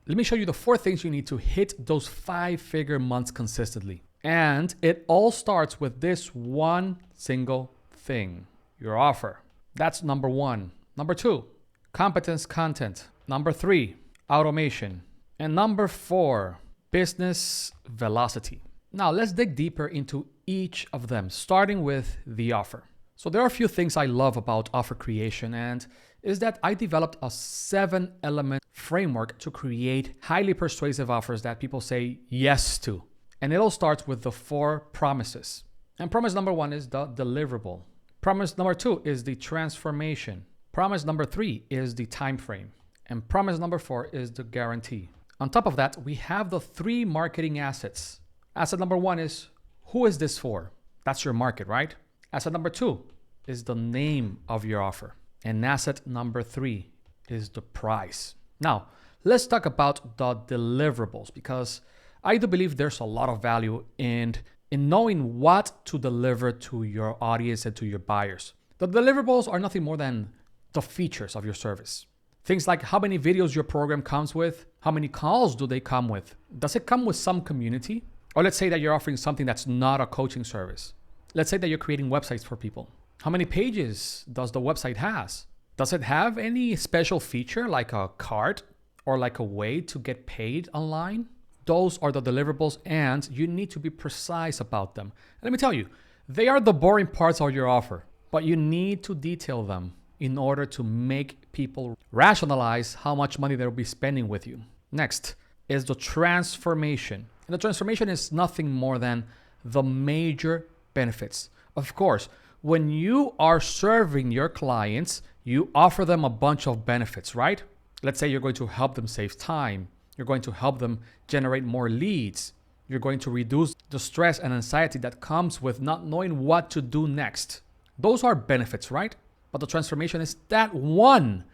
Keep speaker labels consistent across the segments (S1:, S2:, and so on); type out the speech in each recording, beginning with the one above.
S1: let me show you the 4 things you need to hit those 5-figure months consistently. And it all starts with this one single thing, your offer. That's number 1. Number 2, competence content. Number 3, automation. And number 4, business velocity. Now let's dig deeper into each of them, starting with the offer. So there are a few things I love about offer creation, and is that I developed a 7-element framework to create highly persuasive offers that people say yes to. And it all starts with the 4 promises. And promise number 1 is the deliverable. Promise number 2 is the transformation. Promise number 3 is the time frame. And promise number 4 is the guarantee. On top of that, we have the 3 marketing assets. Asset number 1 is, who is this for? That's your market, right? Asset number 2 is the name of your offer. And asset number 3 is the price. Now, let's talk about the deliverables, because I do believe there's a lot of value in knowing what to deliver to your audience and to your buyers. The deliverables are nothing more than the features of your service. Things like how many videos your program comes with, how many calls do they come with? Does it come with some community? Or let's say that you're offering something that's not a coaching service. Let's say that you're creating websites for people. How many pages does the website has? Does it have any special feature like a card or like a way to get paid online? Those are the deliverables, and you need to be precise about them. And let me tell you, they are the boring parts of your offer, but you need to detail them in order to make people rationalize how much money they'll be spending with you. Next is the transformation. And the transformation is nothing more than the major benefits. Of course, when you are serving your clients, you offer them a bunch of benefits, right? Let's say you're going to help them save time. You're going to help them generate more leads. You're going to reduce the stress and anxiety that comes with not knowing what to do next. Those are benefits, right? But the transformation is that one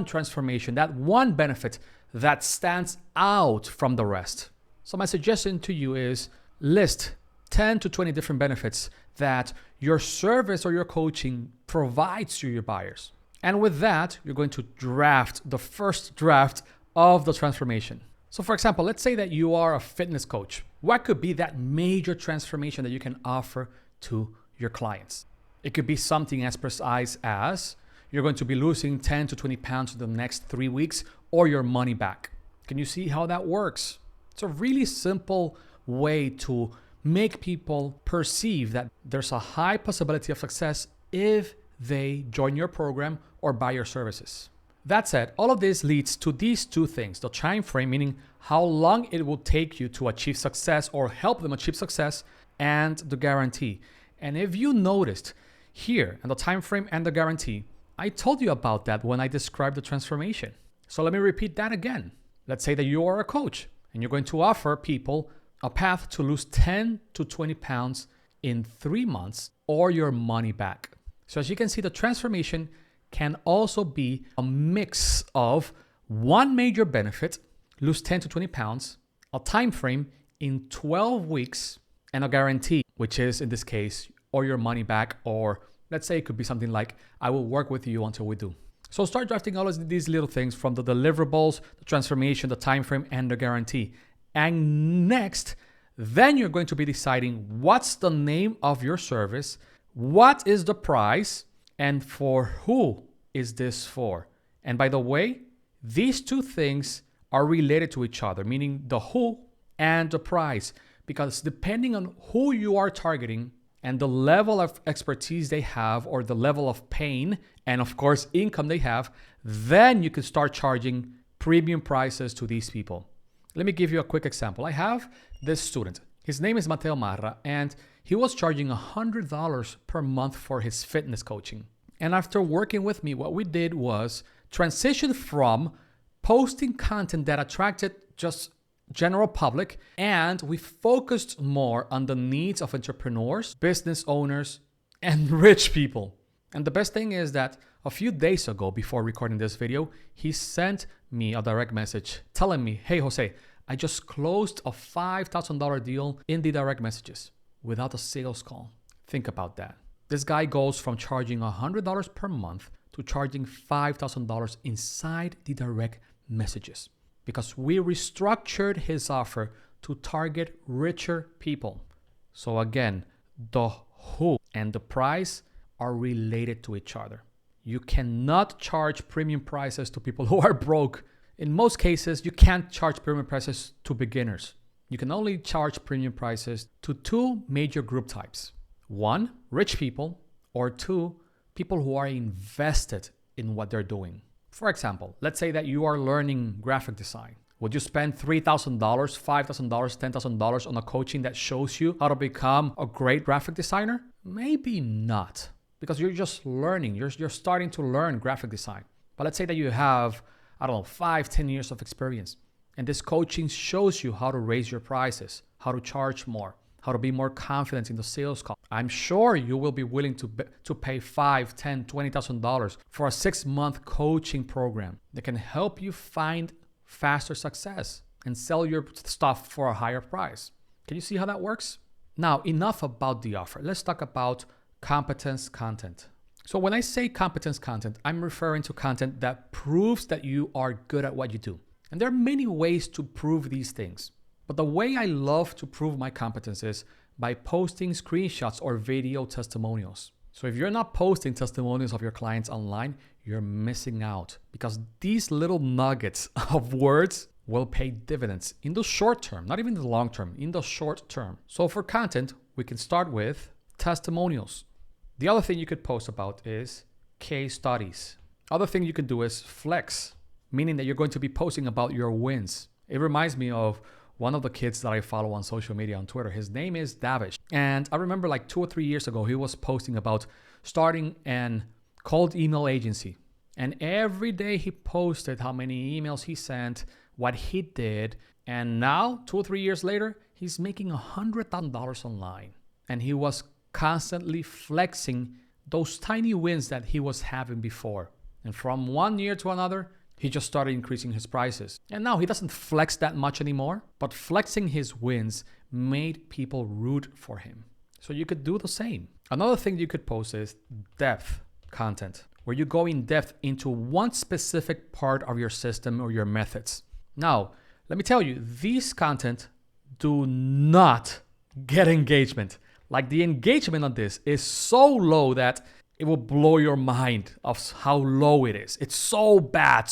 S1: transformation, that one benefit that stands out from the rest. So my suggestion to you is list 10 to 20 different benefits that your service or your coaching provides to your buyers. And with that, you're going to draft the first draft of the transformation. So for example, let's say that you are a fitness coach. What could be that major transformation that you can offer to your clients? It could be something as precise as you're going to be losing 10 to 20 pounds in the next 3 weeks or your money back. Can you see how that works? It's a really simple way to make people perceive that there's a high possibility of success if they join your program or buy your services. That said, all of this leads to these 2 things: the time frame, meaning how long it will take you to achieve success or help them achieve success, and the guarantee. And if you noticed here in the time frame and the guarantee, I told you about that when I described the transformation. So let me repeat that again. Let's say that you are a coach and you're going to offer people a path to lose 10 to 20 pounds in 3 months or your money back. So as you can see, the transformation can also be a mix of one major benefit, lose 10 to 20 pounds, a time frame in 12 weeks, and a guarantee, which is in this case, or your money back, or let's say it could be something like, I will work with you until we do. So start drafting all of these little things from the deliverables, the transformation, the time frame, and the guarantee. And next, then you're going to be deciding what's the name of your service, what is the price, and for who is this for. And by the way, these 2 things are related to each other, meaning the who and the price, because depending on who you are targeting and the level of expertise they have or the level of pain and of course income they have, then you can start charging premium prices to these people. Let me give you a quick example. I have this student. His name is Mateo Marra, and he was charging $100 per month for his fitness coaching. And after working with me, what we did was transition from posting content that attracted just general public, and we focused more on the needs of entrepreneurs, business owners, and rich people. And the best thing is that a few days ago, before recording this video, he sent me a direct message telling me, hey, Jose, I just closed a $5,000 deal in the direct messages without a sales call. Think about that. This guy goes from charging $100 per month to charging $5,000 inside the direct messages. because we restructured his offer to target richer people. So again, the who and the price are related to each other. You cannot charge premium prices to people who are broke. In most cases, you can't charge premium prices to beginners. You can only charge premium prices to two major group types. One, rich people, or two, people who are invested in what they're doing. For example, let's say that you are learning graphic design. Would you spend $3,000, $5,000, $10,000 on a coaching that shows you how to become a great graphic designer? Maybe not, because you're just learning. You're starting to learn graphic design. But let's say that you have, 5, 10 years of experience. And this coaching shows you how to raise your prices, how to charge more, how to be more confident in the sales call. I'm sure you will be willing to pay $5,000, $10,000, $20,000 for a 6-month coaching program that can help you find faster success and sell your stuff for a higher price. Can you see how that works? Now, enough about the offer. Let's talk about competence content. So when I say competence content, I'm referring to content that proves that you are good at what you do. And there are many ways to prove these things. But the way I love to prove my competence is by posting screenshots or video testimonials. So if you're not posting testimonials of your clients online, you're missing out, because these little nuggets of words will pay dividends in the short term, not even the long term, in the short term. So for content, we can start with testimonials. The other thing you could post about is case studies. Other thing you can do is flex, meaning that you're going to be posting about your wins. It reminds me of one of the kids that I follow on social media on Twitter. His name is Davish. And I remember like 2 or 3 years ago, he was posting about starting an cold email agency. And every day he posted how many emails he sent, what he did. And now, 2 or 3 years later, he's making $100,000 online. And he was constantly flexing those tiny wins that he was having before. And from 1 year to another, he just started increasing his prices. And now he doesn't flex that much anymore, but flexing his wins made people root for him. So you could do the same. Another thing you could post is depth content, where you go in depth into one specific part of your system or your methods. Now, let me tell you, these content do not get engagement. Like, the engagement on this is so low that it will blow your mind of how low it is. It's so bad,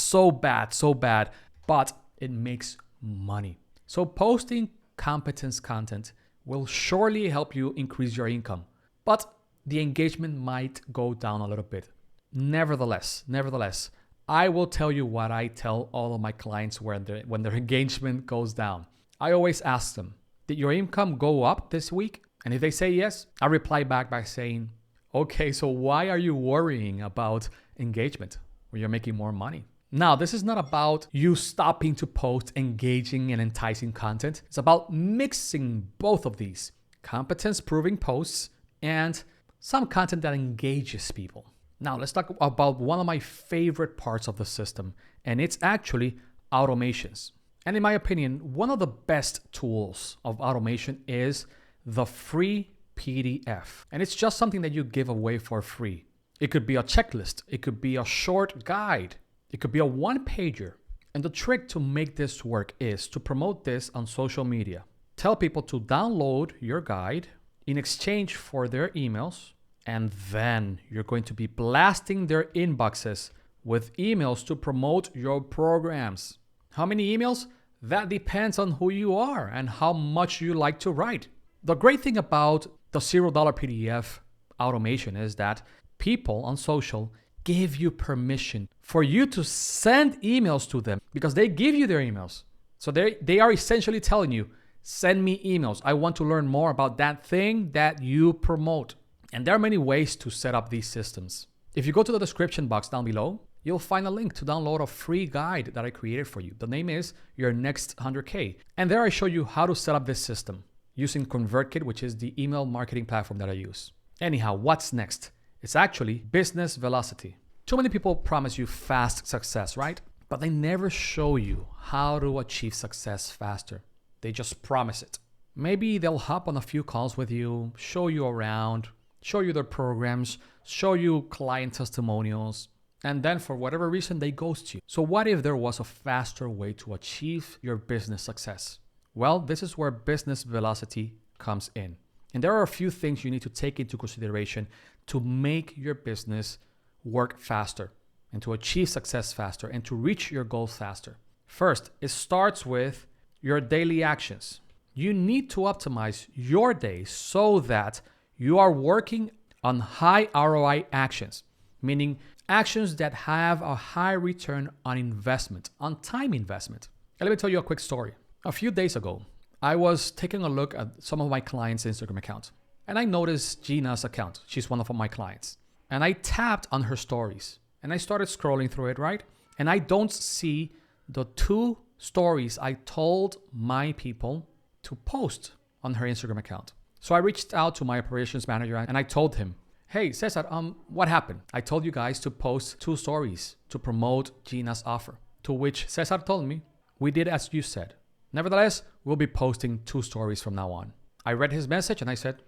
S1: but it makes money. So posting competence content will surely help you increase your income, but the engagement might go down a little bit. Nevertheless, I will tell you what I tell all of my clients when their engagement goes down. I always ask them, did your income go up this week? And if they say yes, I reply back by saying, okay, so why are you worrying about engagement when you're making more money? Now, this is not about you stopping to post engaging and enticing content. It's about mixing both of these, competence proving posts and some content that engages people. Now, let's talk about one of my favorite parts of the system, and it's actually automations. And in my opinion, one of the best tools of automation is the free PDF. And it's just something that you give away for free. It could be a checklist. It could be a short guide. It could be a one-pager. And the trick to make this work is to promote this on social media. Tell people to download your guide in exchange for their emails, and then you're going to be blasting their inboxes with emails to promote your programs. How many emails? That depends on who you are and how much you like to write. The great thing about the $0 PDF automation is that people on social give you permission for you to send emails to them because they give you their emails. So they are essentially telling you, send me emails. I want to learn more about that thing that you promote. And there are many ways to set up these systems. If you go to the description box down below, you'll find a link to download a free guide that I created for you. The name is Your Next 100K. And there I show you how to set up this system using ConvertKit, which is the email marketing platform that I use. Anyhow, what's next? It's actually business velocity. Too many people promise you fast success, right? But they never show you how to achieve success faster. They just promise it. Maybe they'll hop on a few calls with you, show you around, show you their programs, show you client testimonials, And then for whatever reason, they ghost you. So what if there was a faster way to achieve your business success? Well, this is where business velocity comes in. And there are a few things you need to take into consideration to make your business work faster and to achieve success faster and to reach your goals faster. First, it starts with your daily actions. You need to optimize your day so that you are working on high ROI actions, meaning actions that have a high return on investment, on time investment. And let me tell you a quick story. A few days ago, I was taking a look at some of my clients' Instagram accounts, and I noticed Gina's account. She's one of my clients. And I tapped on her stories, and I started scrolling through it, right? And I don't see the 2 stories I told my people to post on her Instagram account. So I reached out to my operations manager and I told him, hey, Cesar, what happened? I told you guys to post 2 stories to promote Gina's offer. To which Cesar told me, we did as you said. Nevertheless, we'll be posting 2 stories from now on. I read his message and I said,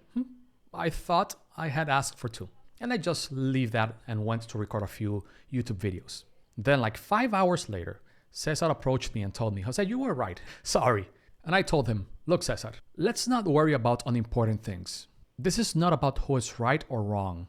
S1: I thought I had asked for 2. And I just leave that and went to record a few YouTube videos. Then like 5 hours later, Cesar approached me and told me, Jose, you were right. Sorry. And I told him, look, Cesar, let's not worry about unimportant things. This is not about who is right or wrong.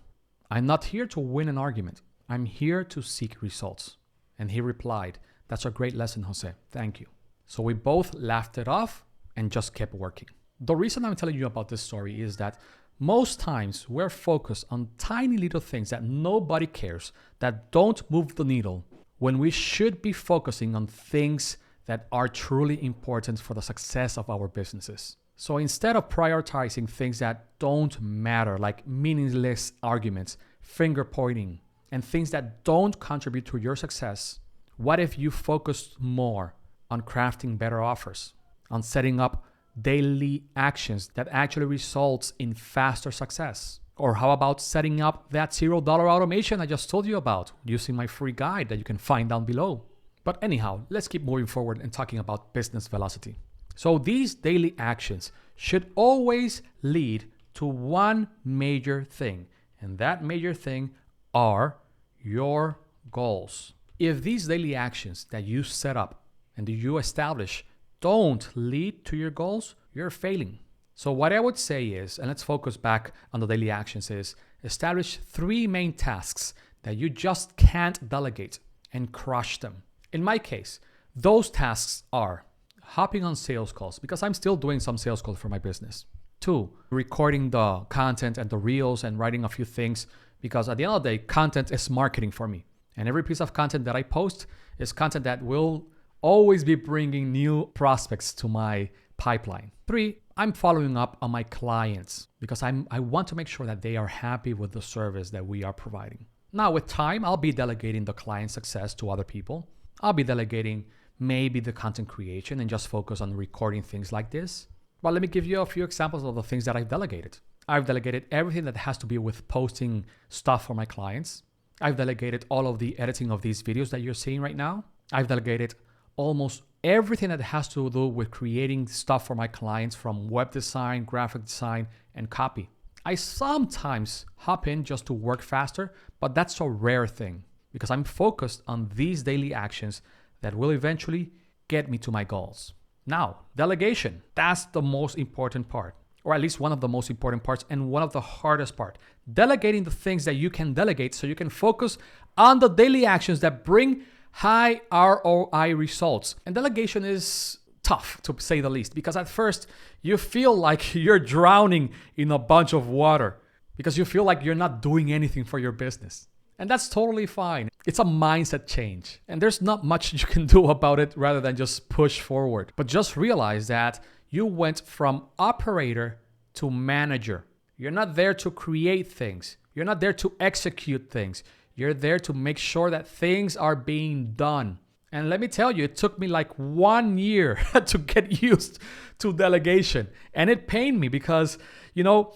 S1: I'm not here to win an argument. I'm here to seek results. And he replied, that's a great lesson, Jose. Thank you. So we both laughed it off and just kept working. The reason I'm telling you about this story is that most times we're focused on tiny little things that nobody cares, that don't move the needle, when we should be focusing on things that are truly important for the success of our businesses. So instead of prioritizing things that don't matter, like meaningless arguments, finger pointing, and things that don't contribute to your success, what if you focused more on crafting better offers, on setting up daily actions that actually results in faster success? Or how about setting up that $0 automation I just told you about using my free guide that you can find down below? But anyhow, let's keep moving forward and talking about business velocity. So these daily actions should always lead to one major thing, and that major thing are your goals. If these daily actions that you set up and that you establish don't lead to your goals, you're failing. So what I would say is, and let's focus back on the daily actions, is establish 3 main tasks that you just can't delegate and crush them. In my case, those tasks are hopping on sales calls, because I'm still doing some sales calls for my business. 2, recording the content and the reels and writing a few things, because at the end of the day, content is marketing for me. And every piece of content that I post is content that will always be bringing new prospects to my pipeline. 3, I'm following up on my clients because I want to make sure that they are happy with the service that we are providing. Now, with time, I'll be delegating the client success to other people. I'll be delegating maybe the content creation and just focus on recording things like this. But let me give you a few examples of the things that I've delegated. I've delegated everything that has to be with posting stuff for my clients. I've delegated all of the editing of these videos that you're seeing right now. I've delegated almost everything that has to do with creating stuff for my clients, from web design, graphic design, and copy. I sometimes hop in just to work faster, but that's a rare thing because I'm focused on these daily actions that will eventually get me to my goals. Now, delegation, that's the most important part, or at least one of the most important parts and one of the hardest part. Delegating the things that you can delegate so you can focus on the daily actions that bring high ROI results. And delegation is tough, to say the least, because at first you feel like you're drowning in a bunch of water because you feel like you're not doing anything for your business. And that's totally fine. It's a mindset change. And there's not much you can do about it rather than just push forward. But just realize that you went from operator to manager. You're not there to create things. You're not there to execute things. You're there to make sure that things are being done. And let me tell you, it took me like 1 year to get used to delegation. And it pained me because,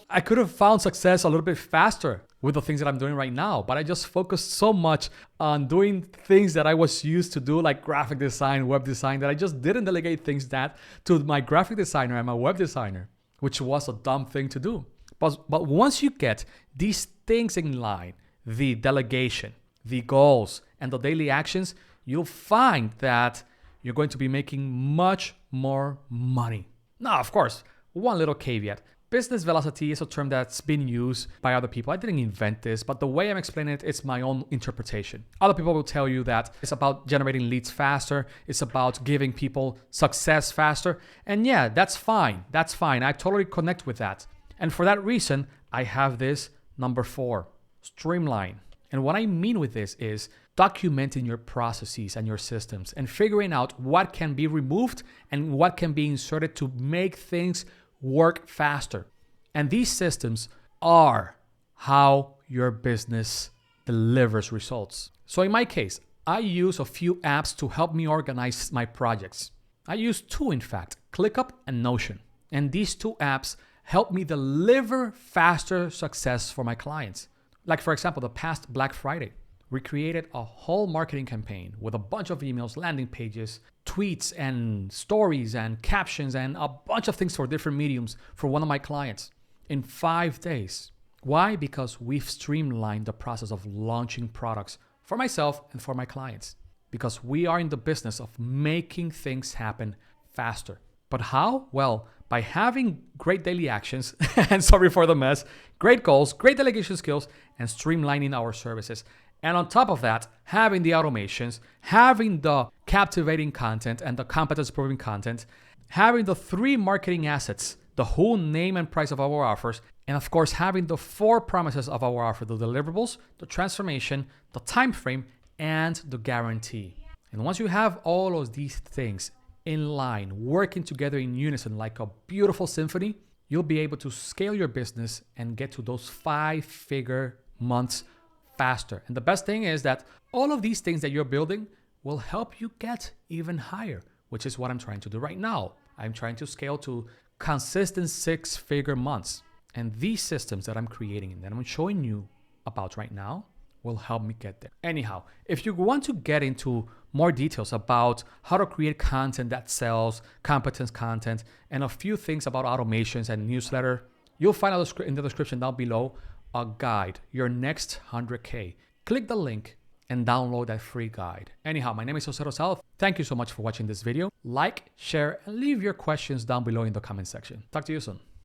S1: I could have found success a little bit faster with the things that I'm doing right now. But I just focused so much on doing things that I was used to do, like graphic design, web design, that I just didn't delegate things to my graphic designer and my web designer, which was a dumb thing to do. But once you get these things in line, the delegation, the goals and the daily actions, you'll find that you're going to be making much more money. Now, of course, one little caveat. Business velocity is a term that's been used by other people. I didn't invent this, but the way I'm explaining it, it's my own interpretation. Other people will tell you that it's about generating leads faster. It's about giving people success faster. And yeah, that's fine. That's fine. I totally connect with that. And for that reason, I have this number 4, streamline. And what I mean with this is documenting your processes and your systems and figuring out what can be removed and what can be inserted to make things work faster. And these systems are how your business delivers results. So in my case, I use a few apps to help me organize my projects. I use 2, in fact, ClickUp and Notion. And these 2 apps help me deliver faster success for my clients. Like, for example, the past Black Friday, we created a whole marketing campaign with a bunch of emails, landing pages, tweets, and stories, and captions, and a bunch of things for different mediums for one of my clients in 5 days. Why? Because we've streamlined the process of launching products for myself and for my clients. Because we are in the business of making things happen faster. But how? Well, by having great daily actions, and sorry for the mess, great goals, great delegation skills, and streamlining our services. And on top of that, having the automations, having the captivating content and the competence-proving content, having the 3 marketing assets, the whole name and price of our offers, and of course, having the 4 promises of our offer, the deliverables, the transformation, the time frame, and the guarantee. And once you have all of these things in line, working together in unison like a beautiful symphony, you'll be able to scale your business and get to those 5-figure months faster. And the best thing is that all of these things that you're building will help you get even higher, which is what I'm trying to do right now. I'm trying to scale to consistent 6-figure months. And these systems that I'm creating and that I'm showing you about right now will help me get there. Anyhow, if you want to get into more details about how to create content that sells, competence content, and a few things about automations and newsletter, you'll find in the description down below a guide, your next 100K. Click the link and download that free guide. Anyhow, my name is Jose Rosal. Thank you so much for watching this video. Like, share, and leave your questions down below in the comment section. Talk to you soon.